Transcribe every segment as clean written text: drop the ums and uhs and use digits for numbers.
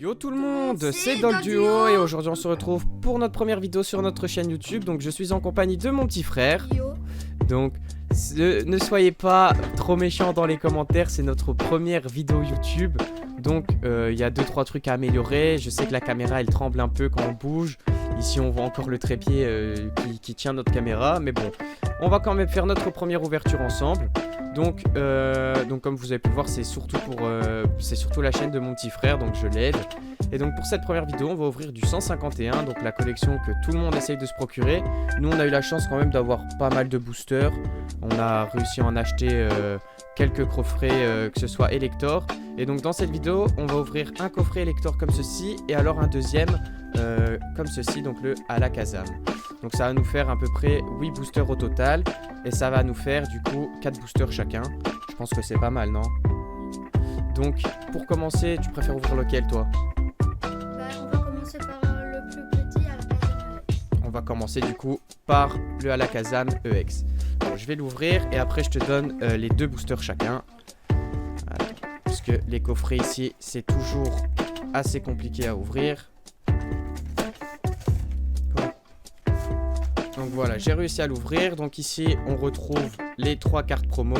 Yo tout le monde, c'est Dolduo et aujourd'hui on se retrouve pour notre première vidéo sur notre chaîne YouTube. Donc je suis en compagnie de mon petit frère. Yo. Donc ne soyez pas trop méchants dans les commentaires, c'est notre première vidéo YouTube. Donc il y a 2-3 trucs à améliorer. Je sais que la caméra elle tremble un peu quand on bouge. Ici on voit encore le trépied qui tient notre caméra. Mais bon, on va quand même faire notre première ouverture ensemble. Donc comme vous avez pu le voir, c'est surtout la chaîne de mon petit frère, donc je l'aide. Et donc pour cette première vidéo, on va ouvrir du 151, donc la collection que tout le monde essaye de se procurer. Nous, on a eu la chance quand même d'avoir pas mal de boosters. On a réussi à en acheter quelques coffrets, que ce soit Elector. Et donc dans cette vidéo, on va ouvrir un coffret Elector comme ceci, et alors un deuxième comme ceci, donc le Alakazam. Donc ça va nous faire à peu près 8 boosters au total. Et ça va nous faire du coup 4 boosters chacun. Je pense que c'est pas mal, non? Donc pour commencer, tu préfères ouvrir lequel toi? On va commencer par le plus petit Alakazam EX. On va commencer du coup par le Alakazam EX. Bon, je vais l'ouvrir et après je te donne les 2 boosters chacun. Voilà. Parce que les coffrets ici, c'est toujours assez compliqué à ouvrir. Donc voilà, j'ai réussi à l'ouvrir. Donc ici, on retrouve les 3 cartes promo.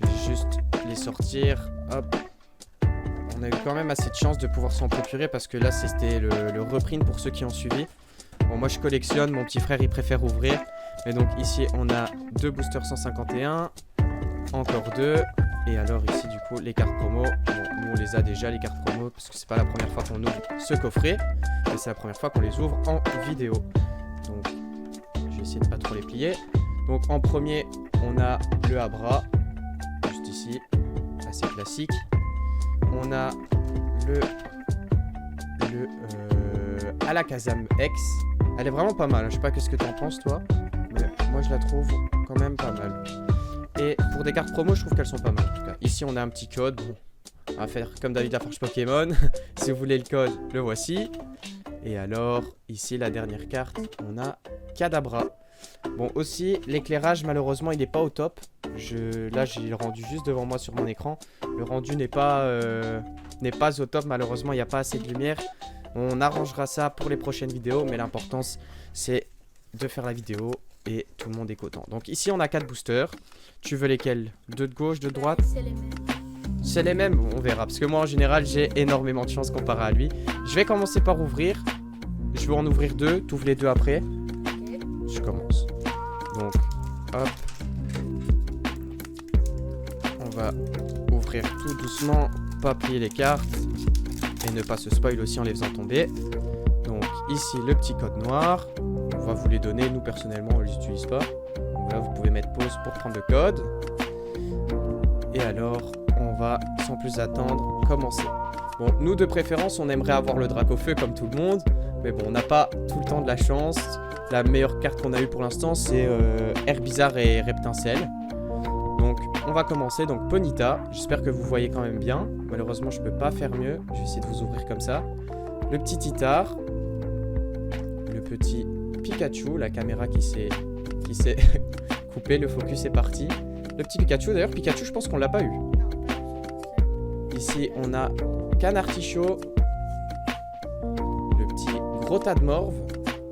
Je vais juste les sortir. Hop. On a eu quand même assez de chance de pouvoir s'en procurer parce que là, c'était le reprint pour ceux qui ont suivi. Bon, moi, je collectionne. Mon petit frère, il préfère ouvrir. Et donc ici, on a 2 boosters 151. Encore 2. Et alors ici, du coup, les cartes promo. Bon, nous, on les a déjà, les cartes promo, parce que c'est pas la première fois qu'on ouvre ce coffret. Mais c'est la première fois qu'on les ouvre en vidéo. Donc... je vais essayer de pas trop les plier. Donc en premier, on a le Abra, juste ici, assez classique. On a le Alakazam X. Elle est vraiment pas mal, je sais pas qu'est-ce que t'en penses toi, mais moi je la trouve quand même pas mal. Et pour des cartes promo, je trouve qu'elles sont pas mal en tout cas. Ici on a un petit code, bon, on va faire comme David la Forge Pokémon. Si vous voulez le code, le voici. Et alors, ici la dernière carte, on a Kadabra. Bon aussi, l'éclairage malheureusement il n'est pas au top. Là j'ai le rendu juste devant moi sur mon écran. Le rendu n'est pas au top, malheureusement il n'y a pas assez de lumière. On arrangera ça pour les prochaines vidéos, mais l'important c'est de faire la vidéo et tout le monde est content. Donc ici on a 4 boosters. Tu veux lesquels? 2 de gauche, 2 de droite? C'est les mêmes. C'est les mêmes, on verra. Parce que moi en général j'ai énormément de chance comparé à lui. Je vais commencer par ouvrir. Je vais en ouvrir 2, tu ouvres les 2 après. Ok. Je commence. Donc, hop. On va ouvrir tout doucement, pas plier les cartes. Et ne pas se spoil aussi en les faisant tomber. Donc, ici, le petit code noir. On va vous les donner. Nous, personnellement, on ne les utilise pas. Donc là, vous pouvez mettre pause pour prendre le code. Et alors, on va, sans plus attendre, commencer. Bon, nous, de préférence, on aimerait avoir le Dracofeu comme tout le monde. Mais bon, on n'a pas tout le temps de la chance. La meilleure carte qu'on a eue pour l'instant, c'est Herbizarre et Reptincelle. Donc, on va commencer. Donc, Ponyta. J'espère que vous voyez quand même bien. Malheureusement, je peux pas faire mieux. Je vais essayer de vous ouvrir comme ça. Le petit Titar. Le petit Pikachu. La caméra qui s'est coupée. Le focus est parti. Le petit Pikachu. D'ailleurs, Pikachu, je pense qu'on l'a pas eu. Ici, on a Canartichaud. Le petit Gros tas de morve.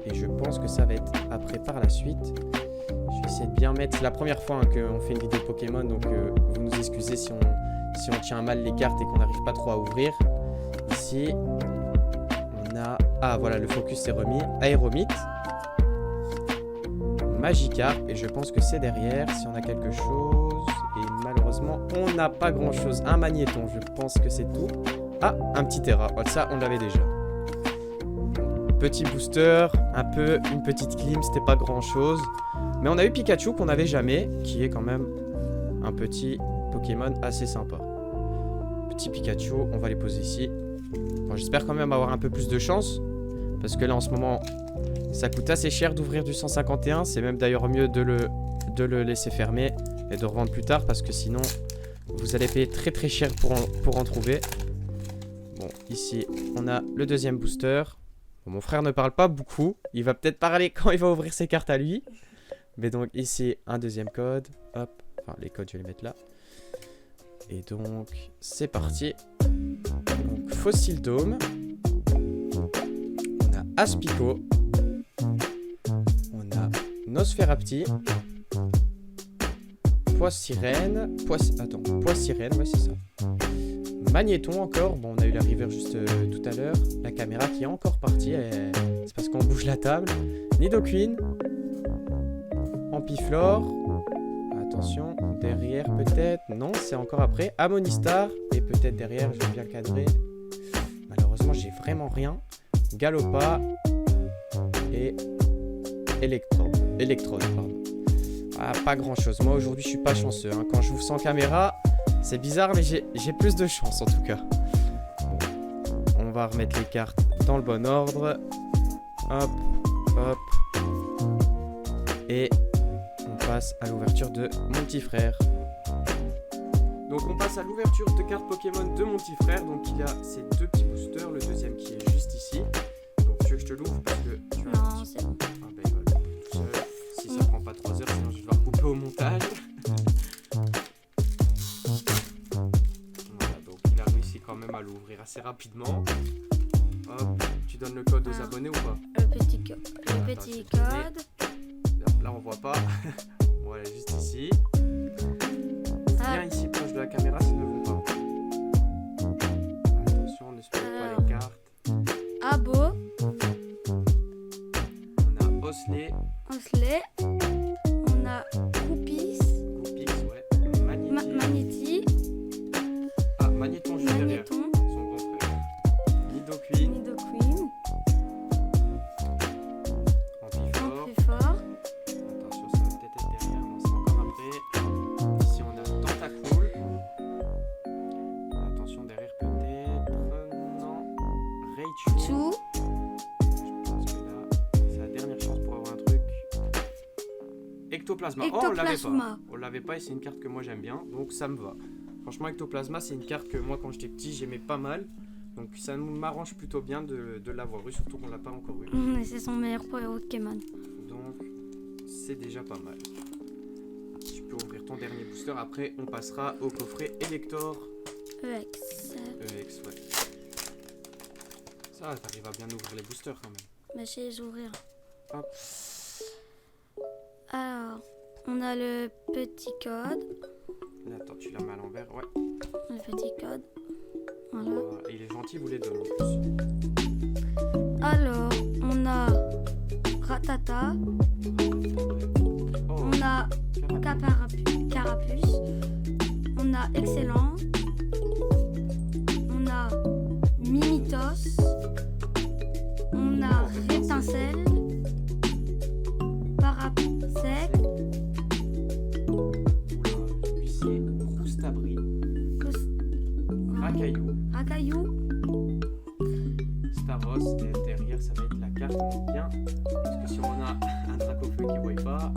Et je pense que ça va être après par la suite. Je vais essayer de bien mettre. C'est la première fois qu'on fait une vidéo Pokémon. Donc vous nous excusez si on tient mal les cartes et qu'on n'arrive pas trop à ouvrir. Ici, on a... ah voilà, le focus s'est remis. Aéromite. Magikarp. Et je pense que c'est derrière. Si on a quelque chose. Et malheureusement, on n'a pas grand chose. Un magnéton, je pense que c'est tout. Ah, un petit Terra. Oh, ça, on l'avait déjà. Petit booster, un peu une petite clim, c'était pas grand chose. Mais on a eu Pikachu qu'on n'avait jamais, qui est quand même un petit Pokémon assez sympa. Petit Pikachu, on va les poser ici. Bon, j'espère quand même avoir un peu plus de chance. Parce que là en ce moment, ça coûte assez cher d'ouvrir du 151. C'est même d'ailleurs mieux de le laisser fermer et de revendre plus tard. Parce que sinon, vous allez payer très très cher pour en trouver. Bon, ici, on a le deuxième booster. Bon, mon frère ne parle pas beaucoup. Il va peut-être parler quand il va ouvrir ses cartes à lui. Mais donc ici, un deuxième code. Hop. Enfin, les codes, je vais les mettre là. Et donc, c'est parti. Donc, Fossil Dome. Aspico. On a Nosferapti. Poissirène. Poissirène, ouais, c'est ça. Magnéton encore. Bon, on a eu la river juste tout à l'heure. La caméra qui est encore partie. C'est parce qu'on bouge la table. Nidoqueen. Ampiflore. Attention, derrière peut-être. Non, c'est encore après. Amonistar. Et peut-être derrière, je vais bien cadrer. Malheureusement, j'ai vraiment rien. Galopa. Et Electrode, pardon. Ah, pas grand chose. Moi aujourd'hui je suis pas chanceux. Hein. Quand je vous sans caméra, c'est bizarre, mais j'ai plus de chance en tout cas. Bon. On va remettre les cartes dans le bon ordre. Hop, hop. Et on passe à l'ouverture de mon petit frère. Donc on passe à l'ouverture de cartes Pokémon de mon petit frère. Donc il a ses deux petits boosters. Le deuxième qui est juste ici. Donc tu veux que je te l'ouvre parce que tu as Non, c'est bon. Ah ben voilà. Si ça prend pas 3 heures, sinon je vais devoir couper au montage. Voilà, donc il a réussi quand même à l'ouvrir assez rapidement. Hop, tu donnes le code aux abonnés ou pas? Le petit code. Là on voit pas. Voilà, juste ici. Viens ici proche de la caméra, ça ne vaut pas. Attention, ne spoil pas les cartes. Abo. On a Osley. On a Coupix. Coupix, ouais. Magnéti. Ah, Magnéton juste derrière. Son grand frère. Nidoqueen. Ampiflore. Attention, ça va peut-être être derrière. Non, c'est encore après. Ici, on a Tentacool. Attention, derrière peut-être. Non. Raichu. Je pense que là, c'est la dernière chance pour avoir un truc. Ectoplasma. Oh, on l'avait pas. On l'avait pas et c'est une carte que moi j'aime bien. Donc ça me va. Franchement, Ectoplasma, c'est une carte que moi, quand j'étais petit, j'aimais pas mal. Donc ça m'arrange plutôt bien de l'avoir eu, surtout qu'on l'a pas encore eu. C'est son meilleur Pokémon. Donc c'est déjà pas mal. Tu peux ouvrir ton dernier booster. Après, on passera au coffret Elector. EX, ouais. Ça, t'arrives à bien ouvrir les boosters quand même. Mais je vais les ouvrir. Hop. Alors, on a le petit code. Là, attends, tu la mets à l'envers, ouais. Le petit code. Voilà. Et il est gentil, vous les donne en plus. Alors, on a Ratata. Oh, On a Carapuce. On a Excellent. On a Mimitos. On a Rétincelle. Parasec. Huissier, Roustabri, Racaillou, Staros, et derrière ça va être la carte bien. Parce que si on a un Dracofeu qui ne voit pas,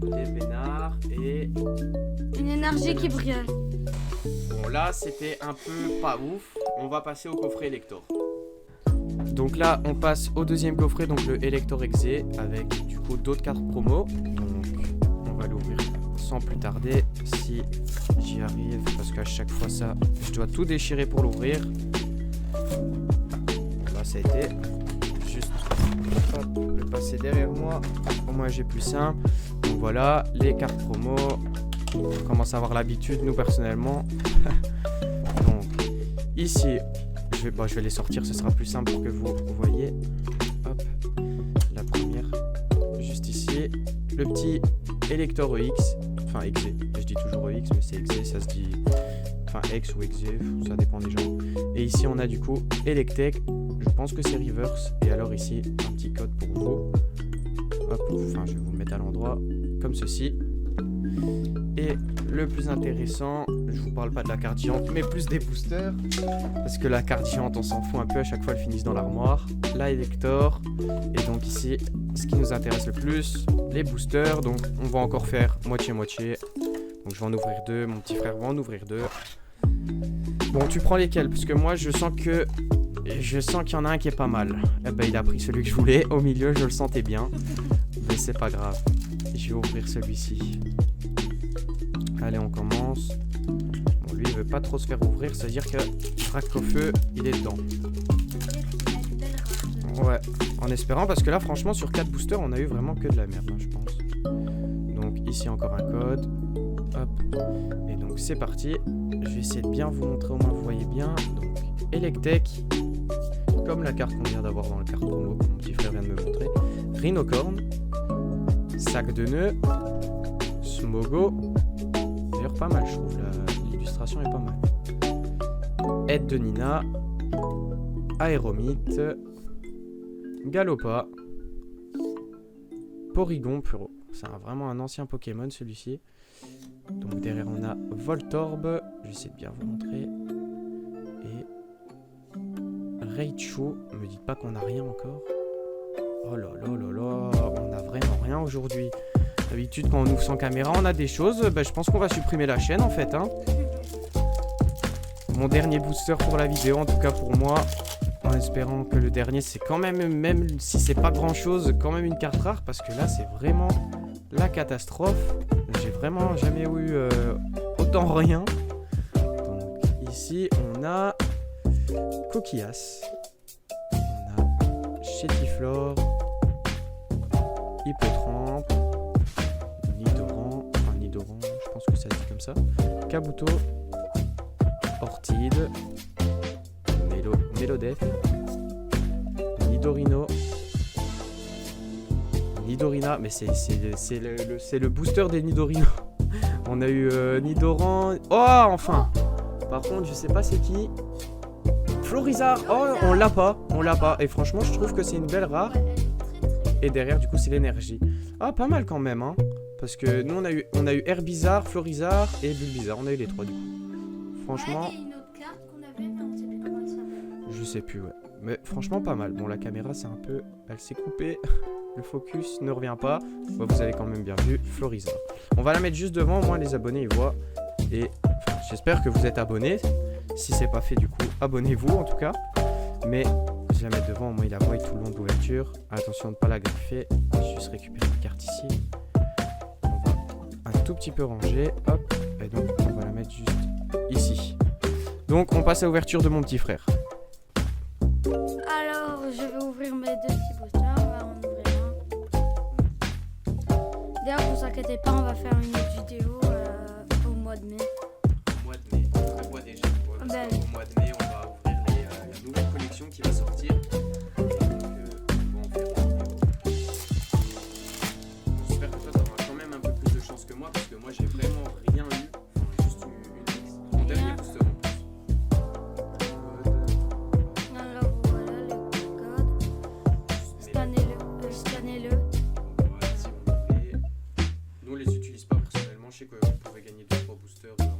des Vénards et une énergie qui brille. Bon là c'était un peu pas ouf. On va passer au coffret Elector. Donc là on passe au deuxième coffret, donc le Elector Exe avec du coup d'autres cartes promo. Donc on va l'ouvrir sans plus tarder si j'y arrive parce qu'à chaque fois ça je dois tout déchirer pour l'ouvrir. Là ça a été juste hop, le passer derrière moi, au moins j'ai plus simple. Donc voilà les cartes promo, on commence à avoir l'habitude nous personnellement. Donc ici je vais les sortir, ce sera plus simple pour que vous voyez. Hop, la première juste ici, le petit Elector EX, enfin EXE, je dis toujours EX mais c'est EXE, ça se dit, enfin X ou EXE, ça dépend des gens. Et ici on a du coup Electek, je pense que c'est reverse, et alors ici un petit code pour vous. Hop, enfin je vais vous le mettre à l'endroit comme ceci. Et le plus intéressant, je vous parle pas de la carte géante mais plus des boosters, parce que la carte géante on s'en fout un peu, à chaque fois elle finit dans l'armoire. La Elector, et donc ici ce qui nous intéresse le plus, les boosters. Donc on va encore faire moitié-moitié, donc je vais en ouvrir deux, mon petit frère va en ouvrir deux. Bon, tu prends lesquels? Parce que moi je sens qu'il y en a un qui est pas mal. Eh ben il a pris celui que je voulais, au milieu je le sentais bien, mais c'est pas grave, je vais ouvrir celui-ci. Allez, on commence. Bon, lui lui il veut pas trop se faire ouvrir, c'est-à-dire que Dracofeu il est dedans. Ouais, en espérant parce que là franchement sur 4 boosters on a eu vraiment que de la merde hein, je pense. Donc ici encore un code. Hop. Et donc c'est parti. Je vais essayer de bien vous montrer, au moins vous voyez bien. Donc Electek, comme la carte qu'on vient d'avoir dans le carte promo que mon petit frère vient de me montrer. Rhinocorn, sac de nœuds, Smogo. D'ailleurs pas mal je trouve, l'illustration est pas mal. Aide de Nina, Aéromite, Galopa, Porygon Puro. C'est vraiment un ancien Pokémon celui-ci. Donc derrière on a Voltorb. Je vais essayer de bien vous montrer. Et Raichu. Me dites pas qu'on a rien encore. Oh là là là là. On a vraiment rien aujourd'hui. D'habitude quand on ouvre sans caméra on a des choses. Bah, je pense qu'on va supprimer la chaîne en fait hein. Mon dernier booster pour la vidéo en tout cas pour moi. En espérant que le dernier c'est quand même si c'est pas grand chose, quand même une carte rare. Parce que là c'est vraiment la catastrophe. J'ai vraiment jamais eu autant rien. Donc ici on a Coquillas, on a Chétiflore, Hippotrampe, Nidoran, je pense que ça se dit comme ça, Kabuto, Ortide, Melodef, Nidorino, Nidorina, mais c'est le booster des Nidorino. On a eu Nidoran. Oh, enfin. Par contre, je sais pas c'est qui. Florizard. Oh, on l'a pas. Et franchement, je trouve que c'est une belle rare. Et derrière, du coup, c'est l'énergie. Ah, pas mal quand même, hein. Parce que nous, on a eu Herbizarre, Florizard et Bulbizarre. On a eu les 3 du coup. Franchement. Il y a une autre carte qu'on avait, mais on sait plus comment elle s'appelle. Je sais plus, ouais. Mais franchement, pas mal. Bon, la caméra, c'est un peu. Elle s'est coupée. Le focus ne revient pas. Bon, vous avez quand même bien vu Florizard. On va la mettre juste devant, au moins les abonnés ils voient. Et enfin, j'espère que vous êtes abonnés. Si c'est pas fait du coup, abonnez-vous en tout cas. Mais je vais la mettre devant, au moins il la voit tout le long de l'ouverture. Attention de ne pas la griffer. Je vais juste récupérer la carte ici. On va un tout petit peu ranger. Hop. Et donc on va la mettre juste ici. Donc on passe à l'ouverture de mon petit frère. Alors, je vais ouvrir mes 2 petits boosters. On va en ouvrir un. D'ailleurs, ne vous inquiétez pas, on va faire une autre vidéo au mois de mai. Au mois de mai, on prévoit déjà. Au mois de mai, on va ouvrir la nouvelle collection qui va sortir. Et donc, on va en faire une vidéo. J'espère que toi, tu auras quand même un peu plus de chance que moi, parce que moi, j'ai vraiment rien eu. Enfin, juste mon dernier booster en plus. Alors voilà le code. Scannez-le. Voilà, si on le fait. Nous, on les utilise pas personnellement. Je sais que vous pouvez gagner 2-3 boosters en ligne.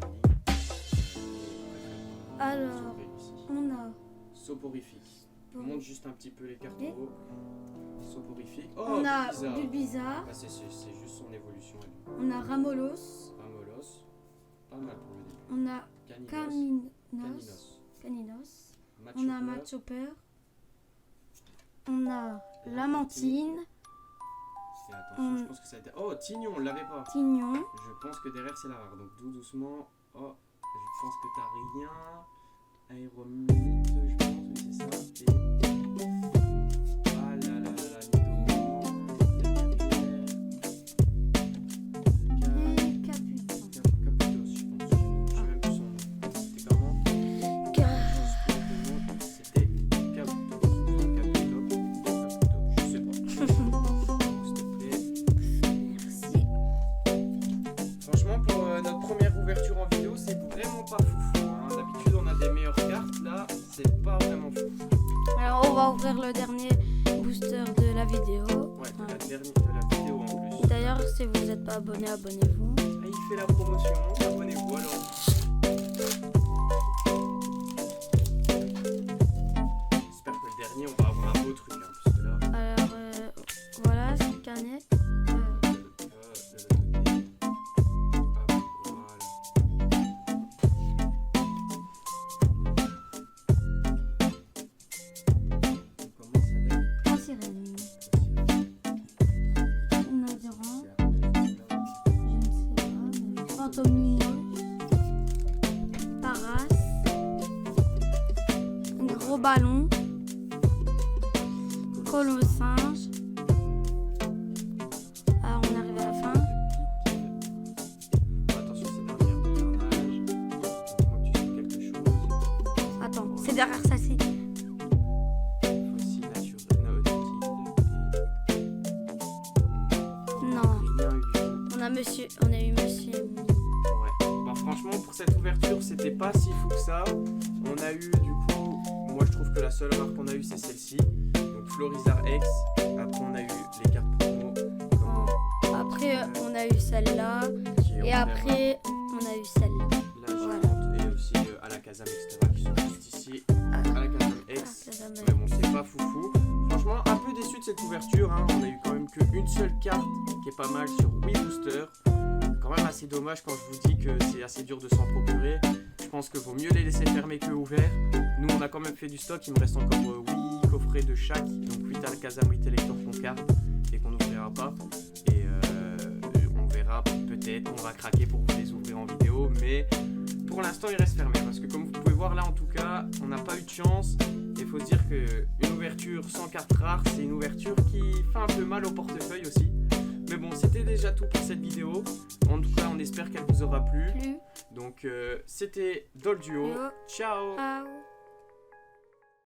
Alors, on a Soporifique. Je monte juste un petit peu les cartes Et en haut. Soporifique. Oh, on a bizarre. Bulbizarre, Ah, c'est juste son évolution à lui. on a Ramolos, Amolos. Pas mal pour le début. on a Caninos. Caninos, on a Machopper, on a Lamantine, Et attention, je pense que ça a été. Oh, Tignon, on l'avait pas. Tignon, Je pense que derrière c'est la rare. Donc tout doucement. Oh, je pense que t'as rien. Aéromite, je pense, oui, c'est ça. Et. Ah là là là là, et Caputin. Caputos, je pense. Je sais même plus son nom. C'était comment? C'était Caputos. Je sais pas. S'il te plaît. Merci. Franchement, pour notre première ouverture en vidéo, c'est vraiment pas foufou. Hein. D'habitude, on a des meilleures cartes. Là, c'est pas vraiment fou. Alors on va ouvrir le dernier booster de la vidéo. Ouais, de la vidéo en plus. D'ailleurs, si vous n'êtes pas abonné, abonnez-vous. Ah, il fait la promotion. Abonnez-vous alors. J'espère que le dernier, on va avoir un beau truc. Hein, parce que là. Alors voilà, scanner. La sirène. Nadirant. Je ne sais pas. Fantomino. Colosinge. Ah, on arrive à la fin. Attention, c'est derrière le carnage. Dis-moi que tu sais quelque chose. Attends, c'est derrière celle-ci. Fossile naturel. Non, Rien eu. on a eu monsieur. Ouais. Bon, franchement, pour cette ouverture, c'était pas si fou que ça. On a eu, du coup, moi je trouve que la seule marque qu'on a eu, c'est celle-ci. Donc Florizar X. Après, on a eu les cartes promo. Après, on a eu celle-là. Et après, on a eu celle-là. La géante et aussi à la Kazam, etc. qui sont juste ici. À la Kazam X. Mais bon, c'est pas foufou. Franchement, un peu déçu de cette ouverture. Hein. On a eu quand même qu'une seule carte qui est pas mal sur Wii Booster. Quand même assez dommage quand je vous dis que c'est assez dur de s'en procurer. Je pense que vaut mieux les laisser fermés que ouverts. Nous, on a quand même fait du stock. Il me reste encore 8 coffrets de chaque. Donc 8 Alakazam, 8 Elector qu'on carte et qu'on n'ouvrira pas. Et on verra peut-être, on va craquer pour vous les ouvrir en vidéo. Mais pour l'instant, il reste fermé. Parce que comme vous pouvez voir là, en tout cas, on n'a pas eu de chance. Il faut se dire qu'une ouverture sans carte rare, c'est une ouverture qui fait un peu mal au portefeuille aussi. Mais bon, c'était déjà tout pour cette vidéo. En tout cas, on espère qu'elle vous aura plu. Donc, c'était Dolduo. Ciao! Ciao.